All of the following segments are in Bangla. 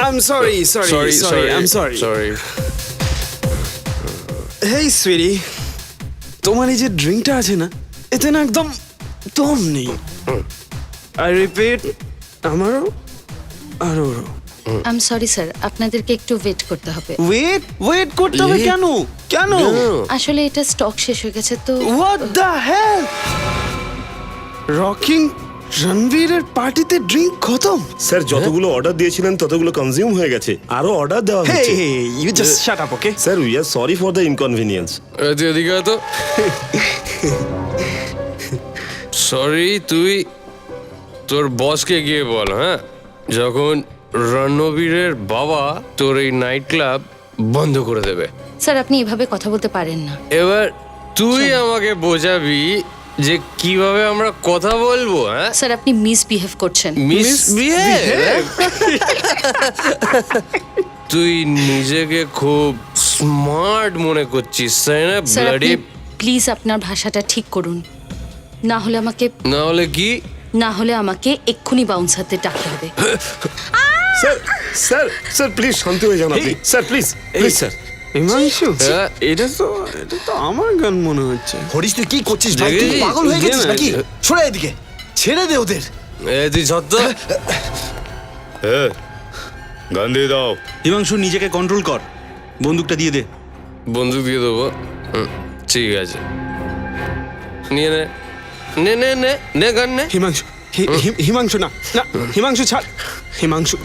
I'm sorry. I'm sorry. Hey, sweetie. তোমার এই যে ড্রিঙ্কটা আছে না, এতে না একদম দম নেই। I repeat, আমারও আর ওরও। I'm sorry স্যার, আপনাদেরকে একটু ওয়েট করতে হবে। ওয়েট করতে হবে কেন? আসলে এটা স্টক শেষ হয়ে গেছে তো। What the hell? রকিং রণবীরের পার্টিতে ড্রিঙ্ক খতম। স্যার যতগুলো অর্ডার দিয়েছিলেন ততগুলো কনজিউম হয়ে গেছে, আরো অর্ডার দেওয়া হচ্ছে। Hey, you just shut up, okay? Sir we are sorry for the inconvenience. এদিকে তো সরি, তুই তোর বসকে গিয়ে বল, হ্যাঁ, যখন রণবীরের বাবা তোর এই নাইট ক্লাব বন্ধ করে দেবে। স্যার আপনি এভাবে কথা বলতে পারেন না। এবার তুই আমাকে বোঝাবি যে কিভাবে আমরা কথা বলবো। হ্যাঁ স্যার আপনি মিসবিহেভ করছেন। মিসবিহেভ? তুই নিজেকে খুব স্মার্ট মনে করছিস, তাই না? স্যার ব্লাডি, প্লিজ আপনার ভাষাটা ঠিক করুন, না হলে আমাকে এক্ষুনি বাউন্সারদের ডাকতে হবে। স্যার স্যার স্যার প্লিজ শান্ত হয়ে যান আপনি। Sir please sir. হিমাংশু, এটা তো আমার গান মনে হচ্ছে। হরিশ তুই কি করছিস ভাই? তুই পাগল হয়ে গেছিস নাকি? সরে এদিকে, ছেড়ে দে ওদের। তুই সত্য গান দিয়ে দাও। হিমাংশু নিজেকে কন্ট্রোল কর, বন্দুকটা দিয়ে দে। বন্দুক দিয়ে দেবো? ঠিক আছে, নিয়ে নে গান নে। হিমাংশু না, হিমাংশু ছাড়। হিমাংশু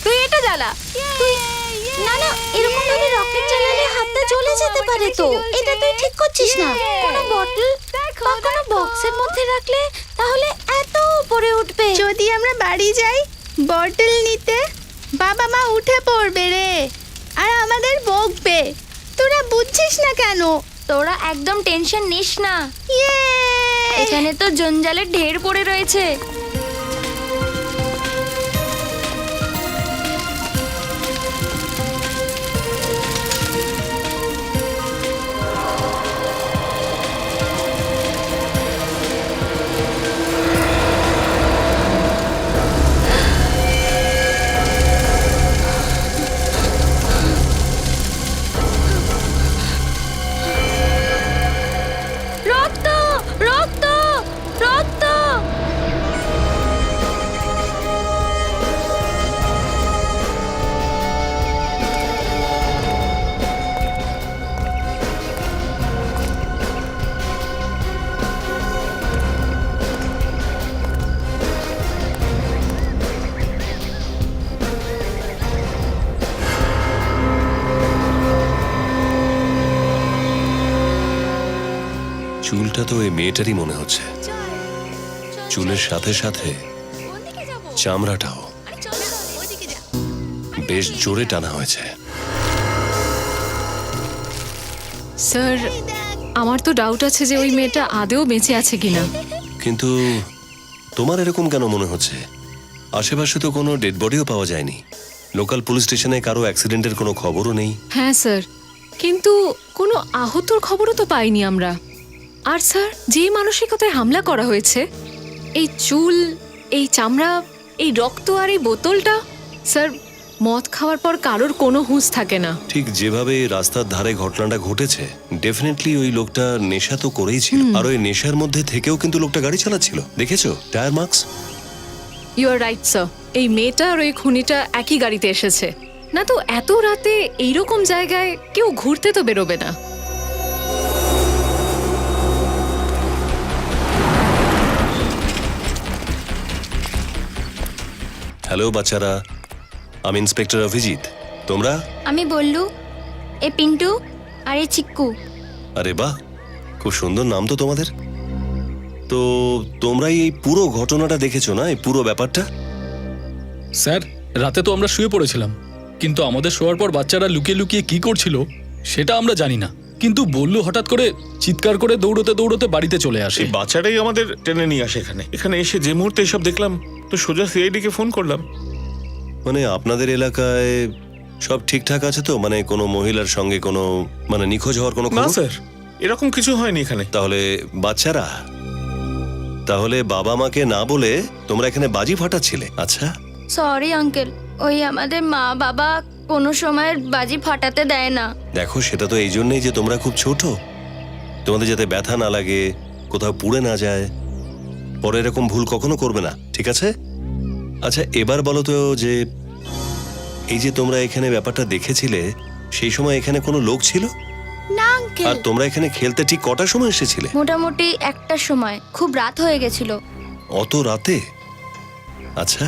তুই এটা জ্বালা। না এরকম ভাবে রকেট জ্বালালে হাতটা জ্বলে যেতে পারে তো। এটা তুই ঠিক করছিস না। কোনো বটল বা কোনো বক্সের মধ্যে রাখলে তাহলে এত উপরে উঠবে। যদি আমরা বাড়ি যাই বটল নিতে, বাবা মা উঠে পড়বে রে, আর আমাদের বকবে। তোরা বুঝছিস না কেন? তোরা একদম টেনশন নিস না, এখানে তো জঞ্জালের ঢের পড়ে রয়েছে। চুলটা তো এই মেয়েটারই মনে হচ্ছে। চুলের সাথে সাথে চামড়াটাও বেশ জোরে টানা হয়েছে। স্যার আমার তো ডাউট আছে যে ওই মেয়েটা আদেও বেঁচে আছে কিনা। কিন্তু তোমার এরকম কেন মনে হচ্ছে? আশেপাশে তো কোনো ডেড বডিও পাওয়া যায়নি, লোকাল পুলিশ স্টেশনে কারো অ্যাক্সিডেন্টের কোনো খবরও নেই। হ্যাঁ স্যার, কিন্তু কোনো আহতর খবরও তো পাইনি আমরা। আর স্যার যে মানসিকতায় হামলা করা হয়েছে, এই চুল, এই চামড়া, এই রক্ত আর এই বোতলটা, স্যার মদ খাওয়ার পর কারোর কোনো হুঁশ থাকে না। ঠিক যেভাবে রাস্তার ধারে ঘটনাটা ঘটেছে, ডেফিনেটলি ওই লোকটা নেশা তো করেই ছিল। আর ওই নেশার মধ্যে থেকেও কিন্তু লোকটা গাড়ি চালাচ্ছিল, দেখেছো tyre marks. You are right sir, এই মেয়েটা আর ওই খুনিটা একই গাড়িতে এসেছে, না তো এত রাতে এইরকম জায়গায় কেউ ঘুরতে তো বেরোবে না। হ্যালো বাচ্চারা, আমি ইন্সপেক্টর অভিজিৎ। তোমরা? আমি বললু, এ পিন্টু আর এ চিক্কু। আরে বাহ, খুব সুন্দর নাম তো তোমাদের। তো তোমরাই এই পুরো ঘটনাটা দেখেছো না, এই পুরো ব্যাপারটা? স্যার রাতে তো আমরা শুয়ে পড়েছিলাম, কিন্তু আমাদের শোয়ার পর বাচ্চারা লুকিয়ে লুকিয়ে কি করছিল সেটা আমরা জানি না। কিন্তু বললু হঠাৎ করে চিৎকার করে দৌড়তে দৌড়তে বাড়িতে চলে আসে। এই বাচ্চাটাই আমাদের টেনে নিয়ে আসে এখানে এসে যে মুহূর্তে এসব দেখলাম তো সোজা সিআইডি কে ফোন করলাম। মানে আপনাদের এলাকায় সব ঠিকঠাক আছে তো? মানে কোনো মহিলার সঙ্গে কোনো মানে নিখোঁজ হওয়ার কোনো না খবর? স্যার, এরকম কিছু হয়নি এখানে। তাহলে বাচ্চারা, তাহলে বাবা মাকে না বলে তোমরা এখানে বাজি ফাটাচ্ছিলে? আচ্ছা, সরি আঙ্কেল, ওই আমাদের মা বাবা কোনো সময় বাজি ফাটাতে দেয় না। দেখো সেটা তো এই জন্যই যে তোমরা খুব ছোট, তোমাদের যাতে ব্যথা না লাগে, কোথাও পুড়ে না যায়, পরে এরকম ভুল কখনো করবে না, ঠিক আছে? আচ্ছা এবার বলো তো যে এই যে তোমরা এখানে ব্যাপারটা দেখেছিলে, সেই সময় এখানে কোনো লোক ছিল? না আঙ্কেল, আর তোমরা এখানে খেলতে ঠিক কটার সময় এসেছিলে? মোটামুটি 1টার সময়, খুব রাত হয়ে গেছিল। অত রাতে? আচ্ছা,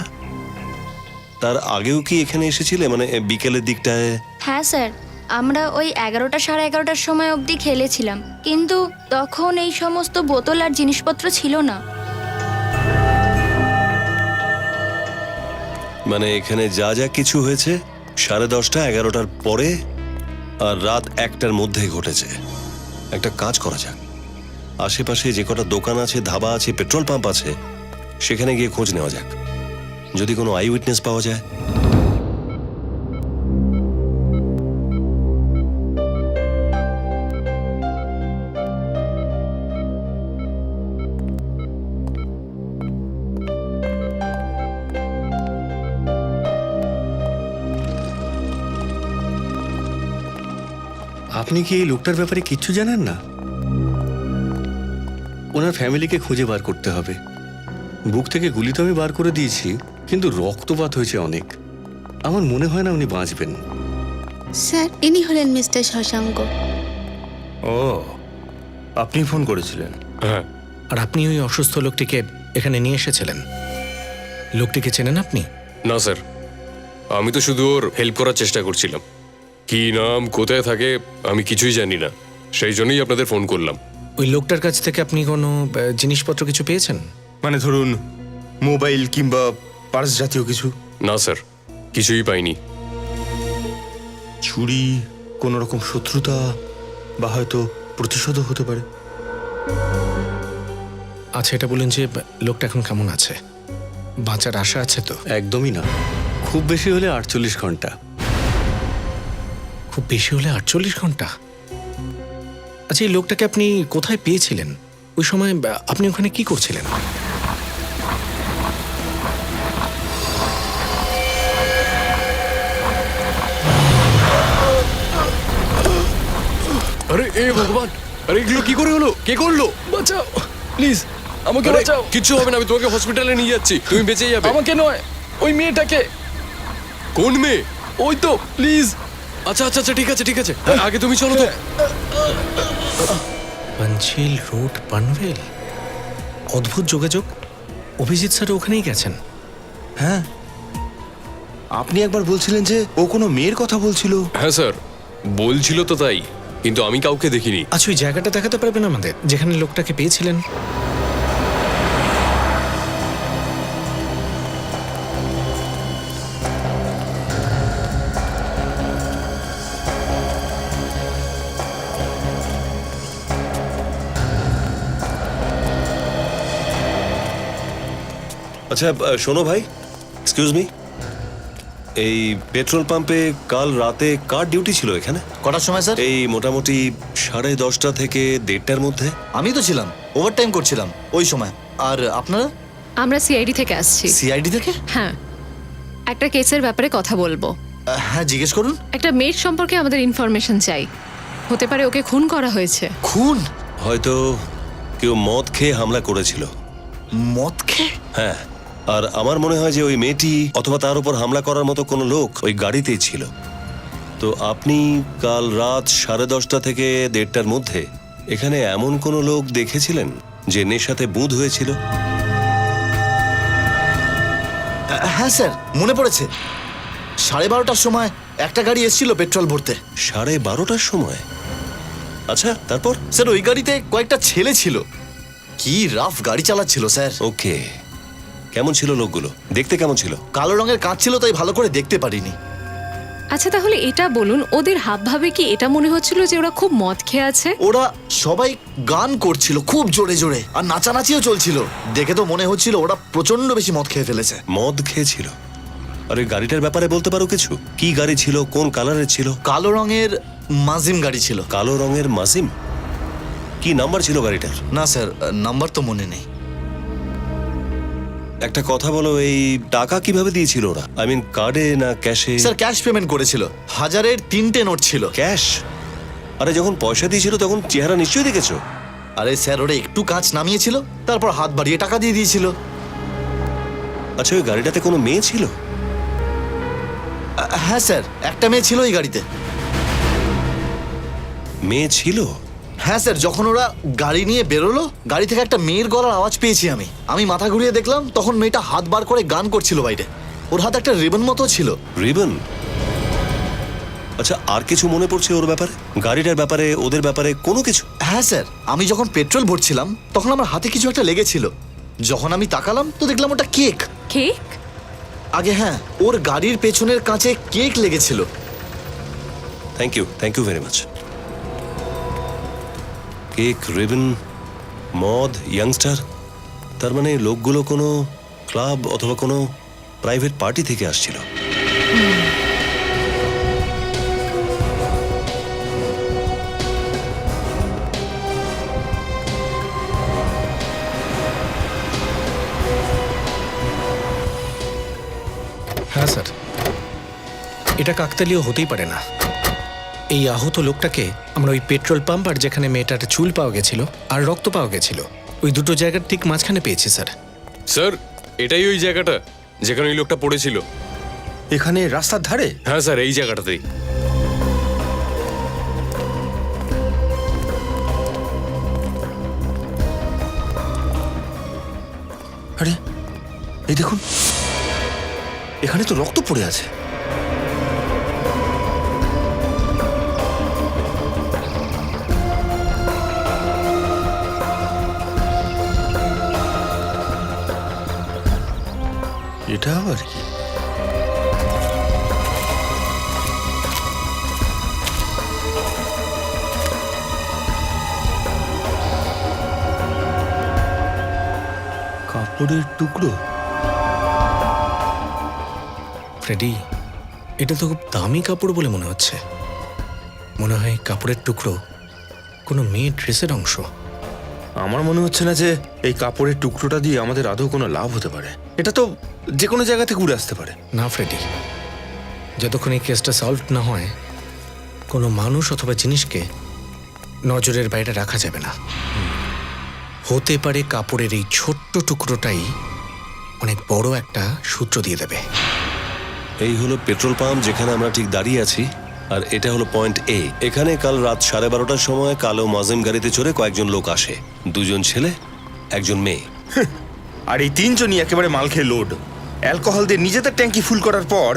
তার আগেও কি এখানে এসেছিলে, মানে বিকেলের দিকটায়? হ্যাঁ স্যার, আমরা ওই 11টা সাড়ে 11টার সময় অবধি খেলেছিলাম, কিন্তু তখন এই সমস্ত বোতল আর জিনিসপত্র ছিল না। মানে এখানে যা যা কিছু হয়েছে 10:30 11টার পরে আর রাত 1টার মধ্যে ঘটেছে। একটা কাজ করা যাক, আশেপাশে যে কটা দোকান আছে, ধাবা আছে, পেট্রোল পাম্প আছে, সেখানে গিয়ে খোঁজ নেওয়া যাক, যদি কোনো আই উইটনেস পাওয়া যায়। আপনি কি এই লোকটার ব্যাপারে কিচ্ছু জানেন না? ওনার ফ্যামিলিকে খুঁজে বার করতে হবে। বুক থেকে গুলি তো আমি বার করে দিয়েছি, কিন্তু রক্তপাত হয়েছে অনেক। আমার মনে হয় না উনি বাঁচবেন। স্যার, ইনি হলেন মিস্টার শশাঙ্ক। ও, আপনি ফোন করেছিলেন? হ্যাঁ। আর আপনি ওই অসুস্থ লোকটিকে এখানে নিয়ে এসেছিলেন? লোকটিকে চেনেন আপনি? না স্যার, আমি তো শুধু ওর হেল্প করার চেষ্টা করছিলাম। কি নাম, কোথায় থাকে আমি কিছুই জানি না, সেই জন্যই আপনাদের ফোন করলাম। ওই লোকটার কাছ থেকে আপনি কোনো জিনিসপত্র কিছু পেয়েছেন? মানে ধরুন মোবাইল কিংবা পার্স জাতীয় কিছু? না স্যার, কিছুই পাইনি। চুরি, কোনো রকম শত্রুতা বা হয়তো প্রতিশোধও হতে পারে। আচ্ছা এটা বলেন যে লোকটা এখন কেমন আছে? বাঁচার আশা আছে তো? একদমই না, খুব বেশি হলে 48 ঘন্টা। খুব বেশি হলে 48 ঘন্টা? আচ্ছা এই লোকটাকে আপনি কোথায় পেয়েছিলেন? ওই সময় আপনি ওখানে কি করছিলেন? আরে এ ভগবান, আরে এগুলো কি করে হলো? কে করলো? বাঁচাও প্লিজ, আমাকে আরে, বাঁচাও। কিচ্ছু হবে না, আমি তোমাকে হসপিটালে নিয়ে যাচ্ছি, তুমি বেঁচে যাবে। আমাকে নয়, ওই মেয়েটাকে। কোন মেয়ে? ওই তো, প্লিজ। আচ্ছা আচ্ছা আচ্ছা, ঠিক আছে ঠিক আছে, আগে তুমি চলো তো। পাঞ্চেল রোড, পানভেল। অদ্ভুত যোগাযোগ। অভিজিৎ স্যার ওখানেই গেছেন। হ্যাঁ, আপনি একবার বলছিলেন যে ও কোনো মেয়ের কথা বলছিল। হ্যাঁ স্যার, বলছিল তো তাই, কিন্তু আমি কাউকে দেখিনি। আচ্ছা ওই জায়গাটা দেখাতে পারবেন আমাদের, যেখানে লোকটাকে পেয়েছিলেন? আচ্ছা শোনো ভাই, এক্সকিউজ মি, এই পেট্রোল পাম্পে কাল রাতে কার ডিউটি ছিল এখানে? কটার সময় স্যার? এই মোটামুটি 10:30 থেকে 1:30টার মধ্যে। আমি তো ছিলাম, ওভারটাইম করছিলাম ওই সময়। আর আপনারা? আমরা সিআইডি থেকে আসছি। সিআইডি থেকে? হ্যাঁ, একটা কেসের ব্যাপারে কথা বলবো। হ্যাঁ জিজ্ঞেস করুন। একটা মেয়ের সম্পর্কে আমাদের ইনফরমেশন চাই। হতে পারে ওকে খুন করা হয়েছে। খুন? হয়তো কেউ মদ খেয়ে হামলা করেছিল। মদ খেয়ে? হ্যাঁ, আর আমার মনে হয় যে ওই মেয়েটি অথবা তার উপর হামলা করার মতো কোনো লোক ওই গাড়িতেই ছিল। তো আপনি কাল রাত 10:30 থেকে 1:30টার মধ্যে এখানে এমন কোনো লোক দেখেছিলেন যে নেশাতে বুঁদ হয়েছিল? হ্যাঁ স্যার, মনে পড়েছে। 12:30টার সময় একটা গাড়ি এসেছিল পেট্রোল ভরতে। 12:30টার সময়? আচ্ছা তারপর? স্যার ওই গাড়িতে কয়েকটা ছেলে ছিল, কি রাফ গাড়ি চালাচ্ছিল স্যার। ওকে, কেমন ছিল লোকগুলো? দেখতে কেমন ছিল? কালো রঙের কাঁচ ছিল, তাই ভালো করে দেখতে পারিনি। আচ্ছা তাহলে এটা বলুন, ওদের হাবভাবে কি এটা মনে হচ্ছিল যে ওরা খুব মদ খেয়ে আছে? ওরা সবাই গান করছিল খুব জোরে জোরে, আর নাচানাচিও চলছিল। দেখে তো মনে হচ্ছিল ওরা প্রচন্ড বেশি মদ খেয়ে ফেলেছে। মদ খেয়েছিল? আর ওই গাড়িটার ব্যাপারে বলতে পারো কিছু? কি গাড়ি ছিল, কোন কালারের ছিল? কালো রঙের মাজিম গাড়ি ছিল। কালো রঙের মাসিম? কি নাম্বার ছিল গাড়িটার? না স্যার, নাম্বার তো মনে নেই। একটা কথা বলো, এই টাকা কিভাবে দিয়েছিল ওরা? আই মিন কার্ডে না ক্যাশে? স্যার ক্যাশ পেমেন্ট করেছিল, 1000-এর 3টে নোট ছিল। ক্যাশ? আরে যখন পয়সা দিয়েছিল তখন চেহারা নিশ্চয়ই দেখেছো। আরে স্যার, ওরা একটু কাঁচ নামিয়েছিল, তারপর হাত বাড়িয়ে টাকা দিয়ে দিয়েছিল। আচ্ছা, ওই গাড়িটাতে কোনো মেয়ে ছিল? হ্যাঁ স্যার, একটা মেয়ে ছিল ওই গাড়িতে। মেয়ে ছিল? হ্যাঁ স্যার, যখন ওরা গাড়ি নিয়ে বেরোলো, গাড়ি থেকে একটা মেয়ের গলার আওয়াজ পেয়েছি আমি মাথা ঘুরিয়ে দেখলাম, তখন মেয়েটা হাত বার করে গান করছিল বাইরে। ওর হাতে একটা রিবন মতো ছিল। রিবন? আচ্ছা, আর কিছু মনে পড়ছে ওর ব্যাপারে, গাড়িটার ব্যাপারে, ওদের ব্যাপারে কোনো কিছু? হ্যাঁ স্যার, আমি যখন পেট্রোল ভরছিলাম তখন আমার হাতে কিছু একটা লেগেছিল। যখন আমি তাকালাম তো দেখলাম ওটা কেক। কেক? আগে হ্যাঁ, ওর গাড়ির পেছনের কাঁচে কেক লেগেছিল। Thank you very much. Cake, ribbon, মদ, ইয়াংস্টার, তার মানে লোকগুলো কোনো ক্লাব অথবা কোনো প্রাইভেট পার্টি থেকে আসছিল। হ্যাঁ স্যার, এটা কাকতালীয় হতেই পারে না। এই আহত লোকটাকে আমরা ওই পেট্রোল পাম্প আর যেখানে মেয়েটার চুল পাওয়া গেছিল আর রক্ত পাওয়া গেছিল, ওই দুটো জায়গার ঠিক মাঝখানে পেয়েছি স্যার। স্যার, এটাই ওই জায়গাটা যেখানে ওই লোকটা পড়েছিল? এখানে রাস্তার ধারে? হ্যাঁ স্যার, এই জায়গাটাতেই। আরে এই দেখুন, এখানে তো রক্ত পড়ে আছে। এটা আবার কি? কাপড়ের টুকরো? ফ্রেডি, এটা তো খুব দামি কাপড় বলে মনে হচ্ছে। মনে হয় কাপড়ের টুকরো কোনো মেয়ের ড্রেসের অংশ। আমার মনে হচ্ছে না যে এই কাপড়ের টুকরোটা দিয়ে আমাদের আদৌ কোনো লাভ হতে পারে। এটা তো যে কোনো জায়গা থেকে উড়ে আসতে পারে। না ফ্রেডি, যতক্ষণ এই কেসটা সলভ না হয় কোনো মানুষ অথবা জিনিসকে নজরের বাইরে রাখা যাবে না। হতে পারে কাপড়ের এই ছোট্ট টুকরোটাই অনেক বড় একটা সূত্র দিয়ে দেবে। এই হলো পেট্রোল পাম্প যেখানে আমরা ঠিক দাঁড়িয়ে আছি, আর এটা হলো পয়েন্ট এ। এখানে কাল রাত 12:30টার সময় কালো মাজিম গাড়িতে চড়ে কয়েকজন লোক আসে, 2জন ছেলে, 1জন মেয়ে। আর এই 3জনই একেবারে মাল খেয়ে লোড। অ্যালকোহল দিয়ে নিজেদের ট্যাঙ্কি ফুল করার পর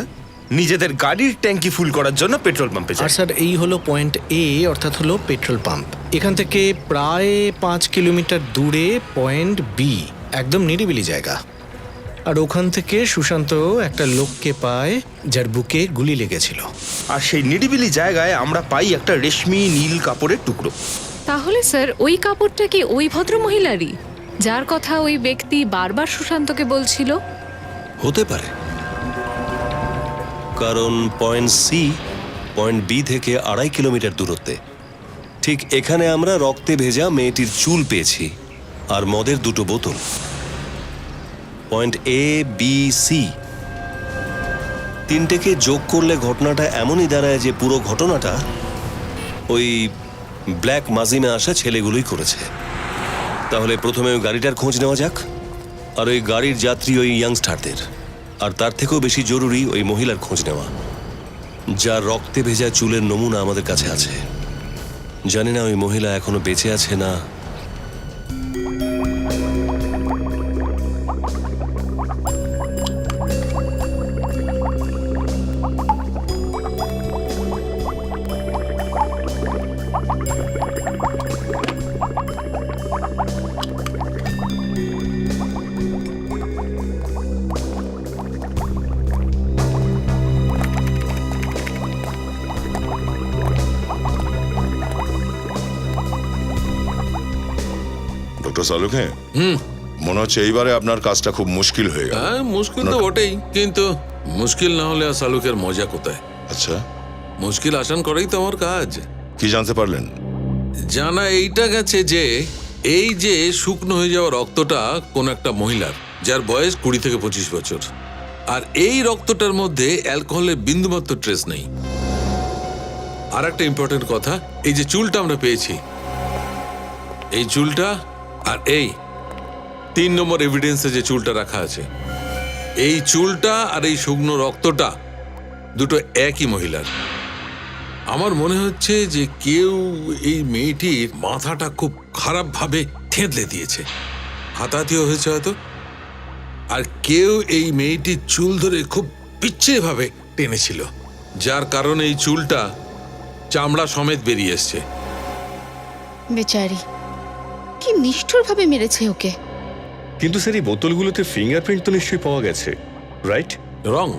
নিজেদের গাড়ির ট্যাঙ্কি ফুল করার জন্য পেট্রোল পাম্পে যায়। আর স্যার, এই হলো পয়েন্ট এ, অর্থাৎ হলো পেট্রোল পাম্প। এখান থেকে প্রায় 5 কিলোমিটার দূরে পয়েন্ট বি, একদম নিরিবিলি জায়গা। আর ওখান থেকে সুশান্ত একটা লোককে পায় যার বুকে গুলি লেগেছিল। আর সেই নিরিবিলি জায়গায় আমরা পাই একটা রেশমি নীল কাপড়ের টুকরো। তাহলে স্যার, ওই কাপড়টা কি ওই ভদ্র মহিলারই, যার কথা ওই ব্যক্তি বারবার সুশান্তকে বলছিল? হতে পারে, কারণ পয়েন্ট সি পয়েন্ট বি থেকে 2.5 কিলোমিটার দূরত্বে। ঠিক এখানে আমরা রক্তে ভেজা মেয়েটির চুল পেয়েছি আর মদের 2টো বোতল। পয়েন্ট এ, বি, সি, 3টেকে যোগ করলে ঘটনাটা এমনই দাঁড়ায় যে পুরো ঘটনাটা ওই ব্ল্যাক মাজিমে আসা ছেলেগুলোই করেছে। তাহলে প্রথমে ওই গাড়িটার খোঁজ নেওয়া যাক, আর ওই গাড়ির যাত্রী ওই ইয়াংস্টারদের, আর তার থেকেও বেশি জরুরি ওই মহিলার খোঁজ নেওয়া যার রক্তে ভেজা চুলের নমুনা আমাদের কাছে আছে। জানি না ওই মহিলা এখনো বেঁচে আছে না। ডক্টর সালুকে, মনে হচ্ছে এইবারে আপনার কাজটা খুব মুশকিল হয়ে গেল। মুশকিল তো বটেই, কিন্তু মুশকিল না হলে আর শালুকের মজা কোথায়? আচ্ছা, মুশকিল আসান করেই তো আমার কাজ। কি জানতে পারলেন? জানা এইটা গেছে যে এই যে শুকনো হয়ে যাওয়া রক্তটা কোন একটা মহিলার, যার বয়স 20 থেকে 25 বছর, আর এই রক্তটার মধ্যে অ্যালকোহলের বিন্দুমাত্র ট্রেস নেই। আর একটা ইম্পর্টেন্ট কথা, এই যে চুলটা আমরা পেয়েছি, এই চুলটা আর এই 3 নম্বর এভিডেন্সে যে চুলটা রাখা আছে, এই চুলটা আর এই শুকনো রক্তটা দুটো একই মহিলার। আমার মনে হচ্ছে যে কেউ এই মেয়েটির মাথাটা খুব খারাপভাবে থেঁতলে দিয়েছে, হাতাহাতিও হয়েছে হয়তো, আর কেউ এই মেয়েটির চুল ধরে খুব পিচ্ছিভাবে ভাবে টেনেছিল, যার কারণে এই চুলটা চামড়া সমেত বেরিয়ে এসছে। বেচারি, কি নিষ্ঠুরভাবে মেরেছে ওকে। কিন্তু স্যার এই বোতলগুলোতে ফিঙ্গারপ্রিন্ট তো নিশ্চয়ই পাওয়া গেছে, রাইট? রং,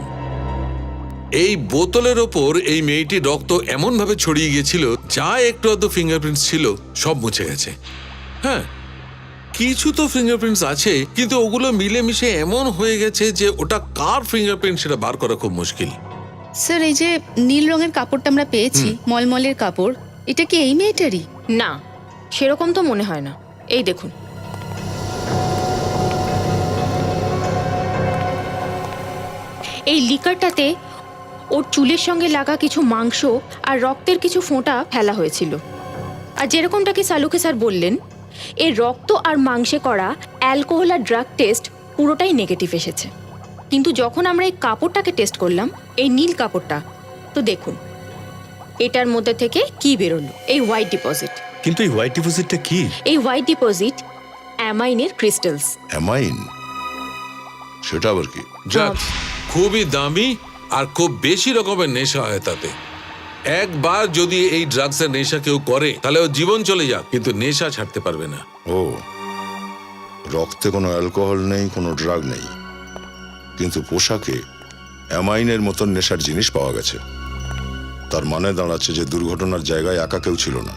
এই বোতলের ওপর এই মেয়েটির রক্ত এমন ভাবে ছড়িয়ে গিয়েছিল, যা একটু আধটু ফিঙ্গারপ্রিন্টস ছিল সব মুছে গেছে। হ্যাঁ, কিছু তো ফিঙ্গারপ্রিন্টস আছে, কিন্তু ওগুলো মিলেমিশে এমন হয়ে গেছে যে ওটা কার ফিঙ্গারপ্রিন্ট সেটা বার করা খুব মুশকিল। স্যার, এই যে নীল রঙের কাপড়টা আমরা পেয়েছি, মলমলের কাপড়, এটা কি এই মেয়েটারই? না, সেরকম তো মনে হয় না। এই দেখুন, এই লিকারটাতে ওর চুলের সঙ্গে লাগা কিছু মাংস আর রক্তের কিছু ফোঁটা ফেলা হয়েছিল। আর যেরকমটা কি সালুকে স্যার বললেন, এই রক্ত আর মাংসে করা অ্যালকোহল আর ড্রাগ টেস্ট পুরোটাই নেগেটিভ এসেছে। কিন্তু যখন আমরা এই কাপড়টাকে টেস্ট করলাম, এই নীল কাপড়টা, তো দেখুন এটার মধ্যে থেকে কি বেরোলো, এই হোয়াইট ডিপোজিট। কিন্তু এই হোয়াইট ডিপোজিটটা কি? এই হোয়াইট ডিপোজিট অ্যামাইনের ক্রিস্টালস। অ্যামাইন? সেটা আবার কি? ড্রাগস, খুবই দামি আর খুব বেশি রকমের নেশা হয় তাতে। একবার যদি এই ড্রাগসের নেশা কেউ করে, তাহলে ও জীবন চলে যাক, কিন্তু নেশা ছাড়তে পারবে না। ও, রক্তে কোনো অ্যালকোহল নেই, কোনো ড্রাগ নেই, কিন্তু পোশাকে অ্যামাইনের মতন নেশার জিনিস পাওয়া গেছে। তার মানে দাঁড়াচ্ছে যে দুর্ঘটনার জায়গায় একা কেউ ছিল না,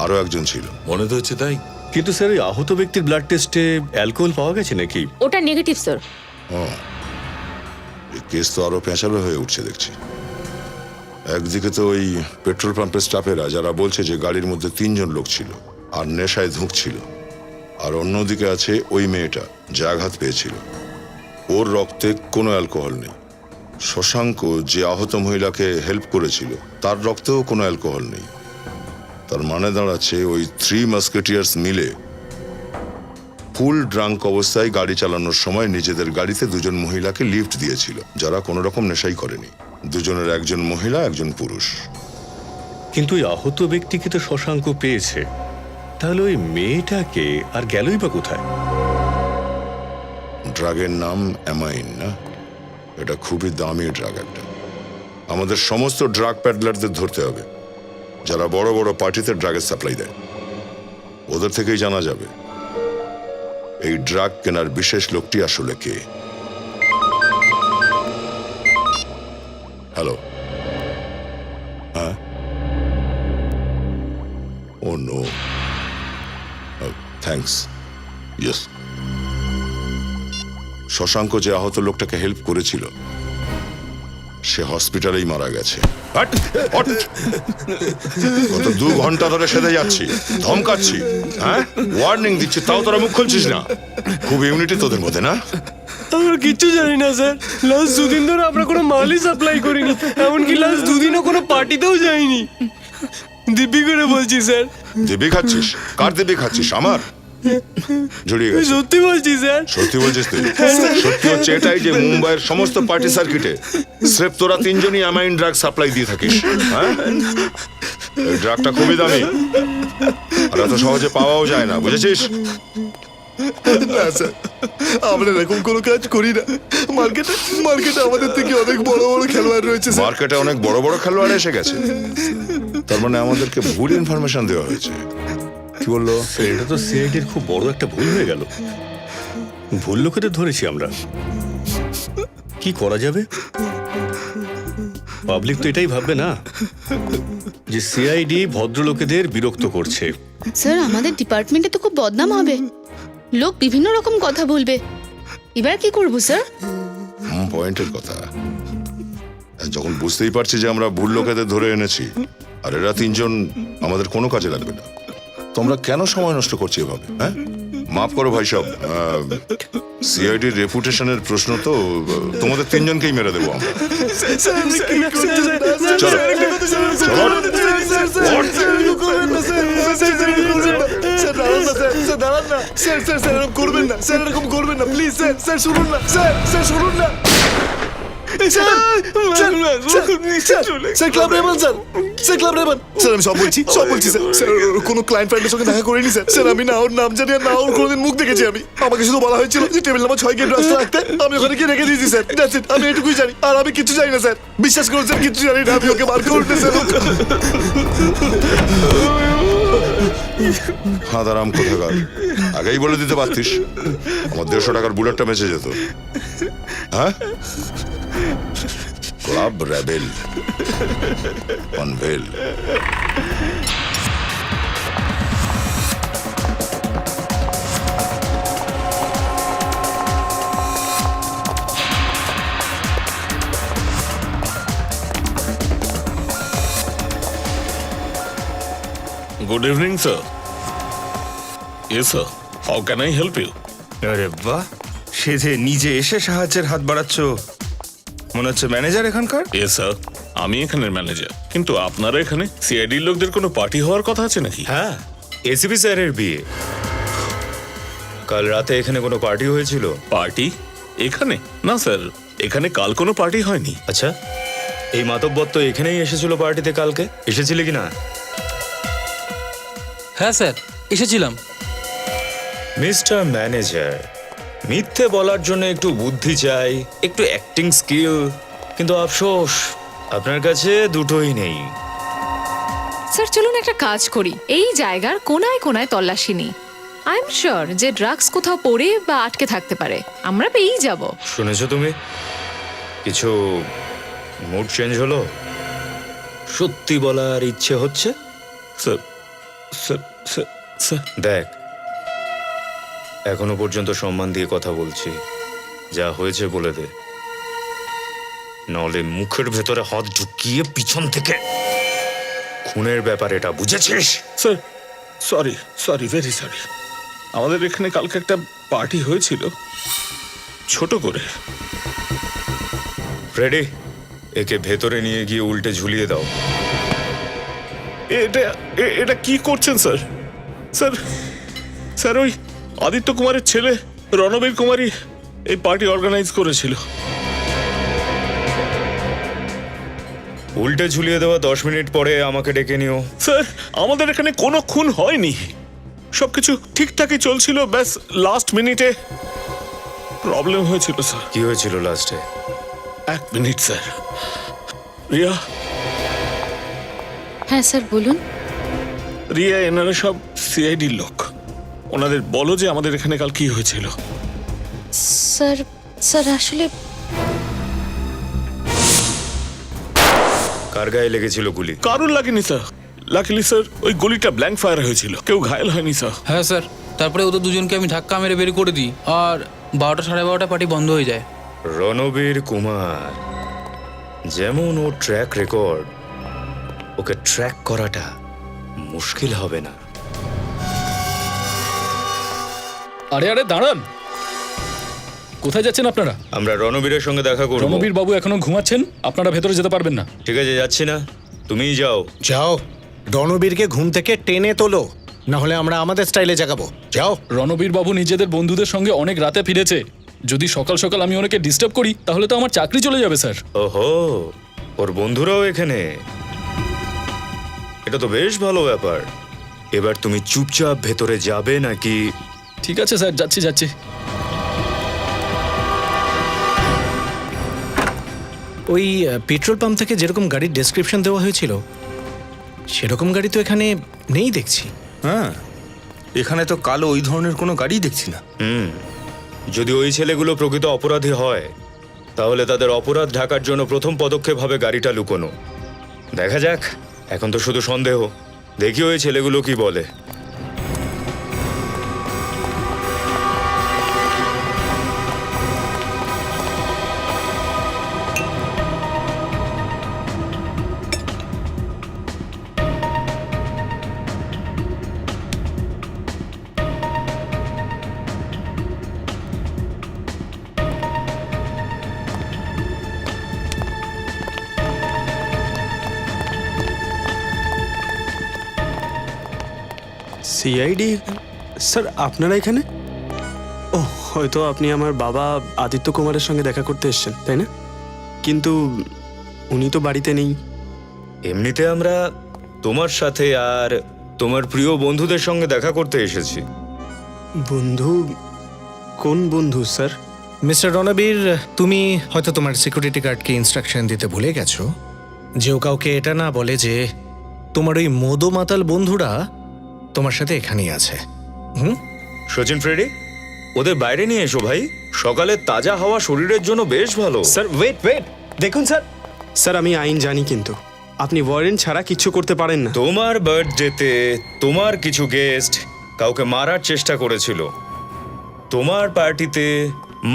আরো একজন ছিল। মনে তো হচ্ছে তাই। কিন্তু স্যার ওই আহত ব্যক্তির ব্লাড টেস্টে অ্যালকোহল পাওয়া গেছে নাকি? ওটা নেগেটিভ স্যার। এই কেস তো আরো পেঁচালো হয়ে উঠছে দেখছি। একদিকে তো ওই পেট্রোল পাম্পের স্টাফেরা যারা বলছে যে গাড়ির মধ্যে 3 জন লোক ছিল আর নেশায় ধুঁকছিল, আর অন্যদিকে আছে ওই মেয়েটা যে আঘাত পেয়েছিল, ওর রক্তে কোনো অ্যালকোহল নেই। শশাঙ্ক যে আহত মহিলাকে হেল্প করেছিল, তার রক্তেও কোনো অ্যালকোহল নেই। তার মানে দাঁড়াচ্ছে ওই 3 মাস্কেটিয়ার্স মিলে ফুল ড্রাঙ্ক অবস্থায় গাড়ি চালানোর সময় নিজেদের গাড়িতে 2 জন মহিলাকে লিফট দিয়েছিল, যারা কোনো রকম নেশাই করেনি। 2 জনের একজন মহিলা, একজন পুরুষ। কিন্তু ওই আহত ব্যক্তিকে তো শশাঙ্ক পেয়েছে, তাহলে ওই মেয়েটাকে আর গেলই বা কোথায়? ড্রাগের নাম অ্যামাইন না? এটা খুবই দামি ড্রাগ একটা। আমাদের সমস্ত ড্রাগ প্যাডলারদের ধরতে হবে, যারা বড় বড় পার্টিতে ড্রাগের সাপ্লাই দেয়। ওদের থেকেই জানা যাবে এই ড্রাগ কেনার বিশেষ লোকটি আসলে কে। হ্যালো? হ্যাঁ? ও নো, থ্যাঙ্কস। ইয়েস, শশাঙ্ক যে আহত লোকটাকে হেল্প করেছিল, সে হসপিটালেই মারা গেছে। গত 2 ঘন্টা ধরে সেদে যাচ্ছি, ধমকাচ্ছি, হ্যাঁ, ওয়ার্নিং দিচ্ছি, তাও তোরা মুখ খুলছিস না। খুব ইউনিটি তোদের মধ্যে না? আমরা কিচ্ছু জানি না স্যার। লাস্ট 2 দিন ধরে আমরা কোনো মালই সাপ্লাই করিনি, এমনকি লাস্ট 2 দিনও কোনো পার্টিতেও যাইনি। দিব্যি করে বলছি স্যার। দিব্যি খাচ্ছিস? কার দিব্যি খাচ্ছিস? আমার? জড়িয়ে গেছে। সত্যি বলছি স্যার। সত্যি বলছিস তুই? সত্যি হচ্ছে এটাই যে মুম্বাইয়ের সমস্ত পার্টি সার্কিটে স্রেফ তোরা 3 জনই অ্যামাইন ড্রাগ সাপ্লাই দিয়ে থাকিস। হ্যাঁ, এই ড্রাগটা খুবই দামি আর এত সহজে পাওয়াও যায় না, বুঝেছিস? না স্যার, আমরা এরকম কোনো কাজ করি না। মার্কেটে আমাদের থেকে অনেক বড় বড় খেলোয়াড় রয়েছে। মার্কেটে অনেক বড় বড় খেলোয়াড় এসে গেছে, তার মানে আমাদেরকে ভুল ইনফরমেশন দেওয়া হয়েছে। কি বললো? এটা তো সিআইডির খুব বড় একটা ভুল হয়ে গেল। ভুল লোকেদের ধরেছি আমরা, কি করা যাবে? পাবলিক তো এটাই ভাববে না যে সিআইডি ভদ্রলোকেদের বিরক্ত করছে। স্যার, আমাদের ডিপার্টমেন্টে তো খুব বদনাম হবে, লোক বিভিন্ন রকম কথা বলবে। এবার কি করবো স্যার? পয়েন্টের কথা। যখন বুঝতেই পারছি যে আমরা ভুল লোকেদের ধরে এনেছি আর এরা তিনজন আমাদের কোনো কাজে লাগবে না, তোমরা কেন সময় নষ্ট করছি এভাবে? হ্যাঁ, মাফ করো ভাই সব, সিআইডির রেপুটেশনের প্রশ্ন তো, তোমাদের তিনজনকেই মেরে দেবো আমরা। চলো করবেন না স্যার, এরকম করবেন না প্লিজ স্যার। স্যার শুনুন না স্যার, স্যার শুনুন না sir, club রেবান sir, sir club রেবান sir, আমি সব বলছি স্যার। স্যার কোনো ক্লায়েন্ট ফ্রেন্ডের সঙ্গে দেখা করিনি স্যার। স্যার আমি না ওর নাম জানি আর না ওর কোনোদিন মুখ দেখেছি আমি। আমাকে শুধু বলা হয়েছিল যে টেবিল নাম্বার 6 গেট রাস্তা রাখতে, আমি ওখানে গিয়ে রেখে দিয়েছি স্যার। দ্যাটস ইট, আমি এটুকুই জানি, আর আমি কিছু জানি না স্যার। বিশ্বাস করুন স্যার, কিছু জানি না আমি। ওকে বার করুন না স্যার। হাঁদারাম কোথাকার, আগেই বলে দিতে পারতিস, আমার 150 টাকার বুলেটটা বেঁচে যেত। হ্যাঁ, ক্লাব রেবেল অনভেল। Good evening sir. Yes sir, how can I help you? আরে বাহ, সে যে নিজে এসে সাহায্যের হাত বাড়াচ্ছ, মনে হচ্ছে ম্যানেজার এখানকার। ইয়েস স্যার, আমি এখানের ম্যানেজার। কিন্তু আপনারা এখানে সিআইডির লোকদের কোনো পার্টি হওয়ার কথা আছে নাকি? হ্যাঁ, এসিপি স্যারের বিয়ে। কাল রাতে এখানে কোনো পার্টি হয়েছিল? পার্টি এখানে? না স্যার, এখানে কাল কোনো পার্টি হয়নি। আচ্ছা, এই মাতব্বর তো এখানেই এসেছিল পার্টিতে কালকে, এসেছিলে কি না? হ্যাঁ স্যার, এসেছিলাম। মিস্টার ম্যানেজার, মিথ্যে বলার জন্য একটু বুদ্ধি চাই, একটু অ্যাক্টিং স্কিল, কিন্তু আফসোস আপনার কাছে দুটোই নেই। স্যার চলুন একটা কাজ করি, এই জায়গার কোনায় কোনায় তল্লাশি নিই। আই এম শিওর যে ড্রাগস কোথাও পড়ে বা আটকে থাকতে পারে, আমরা পেয়েই যাব। শুনেছো তুমি? কিছু মুড চেঞ্জ হলো? সত্যি বলার ইচ্ছে হচ্ছে? স্যার স্যার স্যার স্যার দেখ, এখনো পর্যন্ত সম্মান দিয়ে কথা বলছি, যা হয়েছে বলে দে, নলে মুখের ভেতরে হাত ঢুকিয়ে পিছন থেকে খুনের ব্যাপার, এটা বুঝেছিস? Sir sorry sorry, very sorry. আমাদের এখানে কালকে একটা পার্টি হয়েছিল, ছোট করে। ফ্রেডি, একে ভেতরে নিয়ে গিয়ে উল্টে ঝুলিয়ে দাও। এটা কি করছেন স্যার? স্যার স্যার, ওই আদিত্য কুমারের ছেলে রণবীর কুমারই এই পার্টি অর্গানাইজ করেছিল। উল্টে ঝুলিয়ে দেওয়া 10 মিনিট পরে আমাকে ডেকে নিও। স্যার, আমাদের এখানে কোনো খুন হয়নি, সবকিছু ঠিকঠাকই চলছিল, ব্যাস লাস্ট মিনিটে প্রবলেম হয়েছিল স্যার। কি হয়েছিল লাস্টে? 1 মিনিট স্যার। রিয়া। হ্যাঁ স্যার বলুন। রিয়া, এনারা সব সিআইডির লোক, ওনাদের বলো যে আমাদের এখানে কাল কি হয়েছিল। স্যার স্যার আসলে কার গায়ে লেগেছিল গুলি? কারুর লাগেনি স্যার। লাকিলি স্যার, ওই গুলিটা ব্ল্যাঙ্ক ফায়ার হয়েছিল, কেউ ঘায়েল হয়নি স্যার। হ্যাঁ স্যার, তারপরে ওদের দুজনকে আমি ধাক্কা মেরে বের করে দিই, আর 12টা সাড়ে 12টা পার্টি বন্ধ হয়ে যায়। রণবীর কুমার, যেমন ও ট্র্যাক রেকর্ড, ওকে ট্র্যাক করাটা মুশকিল হবে না। আরে আরে দাঁড়ান, কোথায় যাচ্ছেন আপনারা? আমরা রণবীরের সঙ্গে দেখা করব। রণবীর বাবু এখনো ঘুমাচ্ছেন, আপনারা ভেতরে যেতে পারবেন না। ঠিক আছে, যাচ্ছি না, তুমিই যাও। যাও, রণবীরকে ঘুম থেকে টেনে তোলো, না হলে আমরা আমাদের স্টাইলে জাগাবো। যাও। রণবীর বাবু নিজেদের বন্ধুদের সঙ্গে অনেক রাতে ফিরেছে, যদি সকাল সকাল আমি ওনাকে ডিস্টার্ব করি তাহলে তো আমার চাকরি চলে যাবে স্যার। ওহো, ওর বন্ধুরাও এখানে, এটা তো বেশ ভালো ব্যাপার। এবার তুমি চুপচাপ ভেতরে যাবে নাকি? ঠিক আছে স্যার, যাচ্ছি যাচ্ছি। ওই পেট্রোল পাম্প থেকে যেরকম গাড়ির ডেসক্রিপশন দেওয়া হয়েছিল সেরকম গাড়ি তো এখানে নেই দেখছি। হ্যাঁ, এখানে তো কালো ওই ধরনের কোনো গাড়ি দেখছি না। যদি ওই ছেলেগুলো প্রকৃত অপরাধী হয় তাহলে তাদের অপরাধ ঢাকার জন্য প্রথম পদক্ষেপ হবে গাড়িটা লুকোনো। দেখা যাক, এখন তো শুধু সন্দেহ, দেখি ওই ছেলেগুলো কি বলে। সিআইডি স্যার আপনারা এখানে? ও হয়তো আপনি আমার বাবা আদিত্য কুমারের সঙ্গে দেখা করতে এসেছেন, তাই না? কিন্তু উনি তো বাড়িতে নেই। এমনিতে আমরা তোমার সাথে আর তোমার প্রিয় বন্ধুদের সঙ্গে দেখা করতে এসেছি। বন্ধু? কোন বন্ধু স্যার? মিস্টার রণবীর, তুমি হয়তো তোমার সিকিউরিটি গার্ডকে ইনস্ট্রাকশন দিতে ভুলে গেছো যে ও কাউকে এটা না বলে যে তোমার ওই মদো মাতাল বন্ধুরা তোমার সাথে এখানেই আছে। সচিন ফ্রেডি, ওদের বাইরে নিয়ে এসো ভাই। সকালে তাজা হাওয়া শরীরের জন্য বেশ ভালো। স্যার ওয়েট ওয়েট, দেখুন স্যার, স্যার আমি আইন জানি, কিন্তু আপনি ওয়ারেন্ট ছাড়া কিচ্ছু করতে পারেন না। তোমার বার্থডেতে তোমার কিছু গেস্ট কাউকে মারার চেষ্টা করেছিল। তোমার পার্টিতে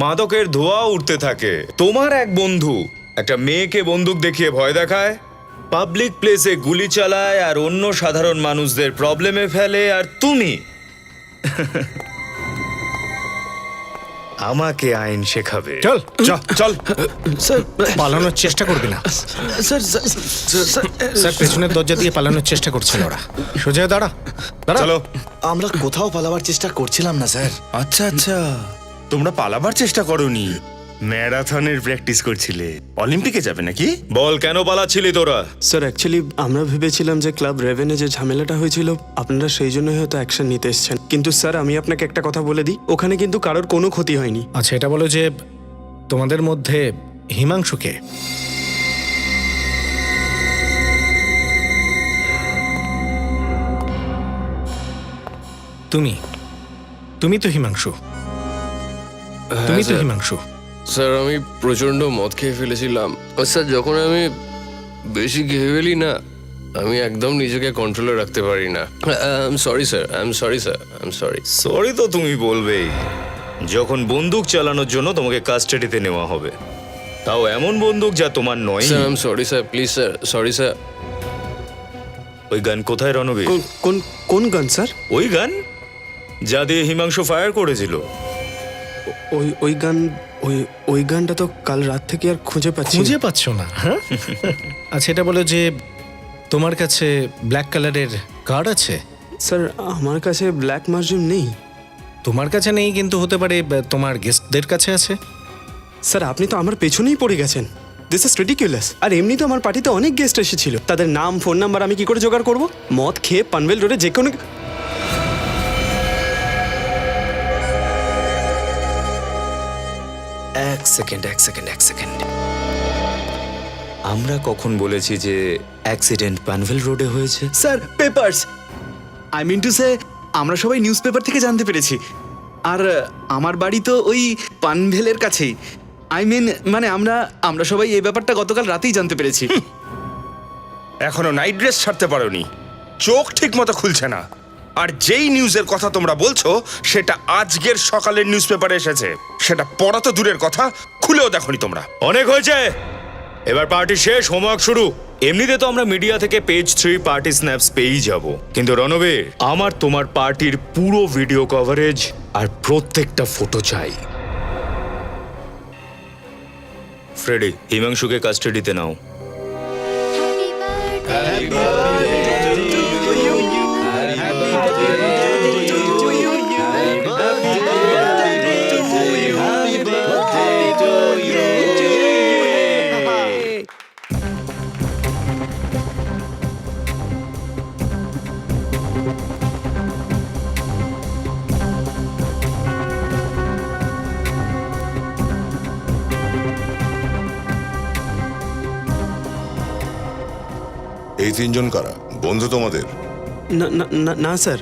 মাদকের ধোঁয়া উঠতে থাকে। তোমার এক বন্ধু একটা মেয়েকে বন্দুক দেখিয়ে ভয় দেখায়, পাবলিক প্লেসে গুলি চালায় আর অন্য সাধারণ মানুষদের প্রবলেমে ফেলে, আর তুমি আমাকে আইন শেখাবে। চল চল। স্যার পালানোর চেষ্টা করবি না। স্যার স্যার পেছনের দরজা দিয়ে পালানোর চেষ্টা করছিল ওরা। সোজা দাঁড়া দাঁড়া। চলো। আমরা কোথাও পালাবার চেষ্টা করছিলাম না স্যার। আচ্ছা আচ্ছা, তোমরা পালাবার চেষ্টা করোনি, ম্যারাথনের প্র্যাকটিস করছিলে। অলিম্পিকে যাবে নাকি? বল, কেন পালাচ্ছিলি তোরা? স্যার অ্যাকচুয়ালি আমরা ভেবেছিলাম যে ক্লাব রেভেনে যে ঝামেলাটা হয়েছিল আপনারা সেই জন্যই হয়তো অ্যাকশন নিতে এসেছেন, কিন্তু স্যার আমি আপনাকে একটা কথা বলে দিই, ওখানে কিন্তু কারোর কোনো ক্ষতি হয়নি। আচ্ছা এটা বলো যে তোমাদের মধ্যে হিমাংশুকে? তুমি তুমি তো হিমাংশু। তুমি তো হিমাংশু। স্যার আমি প্রচন্ড মদ খেয়ে ফেলেছিলাম। আর স্যার যখন আমি বেশি খেয়ে ফেলি না, আমি একদম নিজেকে কন্ট্রোলে রাখতে পারি না। I am sorry sir, I am sorry sir, I am sorry. Sorry তো তুমি বলবেই যখন বন্দুক চালানোর জন্য তোমাকে কাস্টাডিতে নেওয়া হবে, তাও এমন বন্দুক যা তোমার নয়। Sir I am sorry sir, please sir, sorry sir. ওই গান কোথায় রণবীর? কোন কোন গান স্যার? ওই গান যা দিয়ে হিমাংশু ফায়ার করেছিল। ওই গান, ওই গানটা তো কাল রাত থেকে আর খুঁজে পাচ্ছি না। খুঁজে পাচ্ছ না? হ্যাঁ আচ্ছা এটা বলো যে তোমার কাছে ব্ল্যাক কালারের কার্ড আছে? স্যার আমার কাছে ব্ল্যাক মার্জিন নেই। তোমার কাছে নেই, কিন্তু হতে পারে তোমার গেস্টদের কাছে আছে। স্যার আপনি তো আমার পেছনেই পড়ে গেছেন। This is ridiculous. আর এমনি তো আমার পার্টিতে অনেক গেস্ট এসেছিল, তাদের নাম ফোন নাম্বার আমি কি করে জোগাড় করব? মদ খেয়ে পানভেল রোডে যে কোনো... এক সেকেন্ড। আমরা কখন বলেছি যে অ্যাক্সিডেন্ট পানভেল রোডে হয়েছে? Sir papers, I mean to say আমরা সবাই নিউজ পেপার থেকে জানতে পেরেছি। আর আমার বাড়ি তো ওই পানভেলের কাছেই। আই মিন মানে আমরা সবাই এই ব্যাপারটা গতকাল রাতেই জানতে পেরেছি। এখনো নাইট ড্রেস ছাড়তে পারোনি, চোখ ঠিক মতো খুলছে না। আর যেই নিউজের কথা তোমরা বলছো সেটা আজকের সকালের নিউজ পেপারে এসেছে। সেটা পড়া তো দূরের কথা, খুলেও দেখোনি তোমরা। অনেক হয়েছে, এবার পার্টি শেষ, হোমওয়ার্ক শুরু। এমনিতে তো আমরা মিডিয়া থেকে পেজ 3 পার্টি স্ন্যাপস পেয়েই যাব, কিন্তু রণবীর আমার তোমার পার্টির পুরো ভিডিও কভারেজ আর প্রত্যেকটা ফটো চাই। ফ্রেডি, হিমাংশুকে কাস্টাডিতে নাও। এই তিনজন কারা? বন্ধু তোমাদের? না না না না স্যার,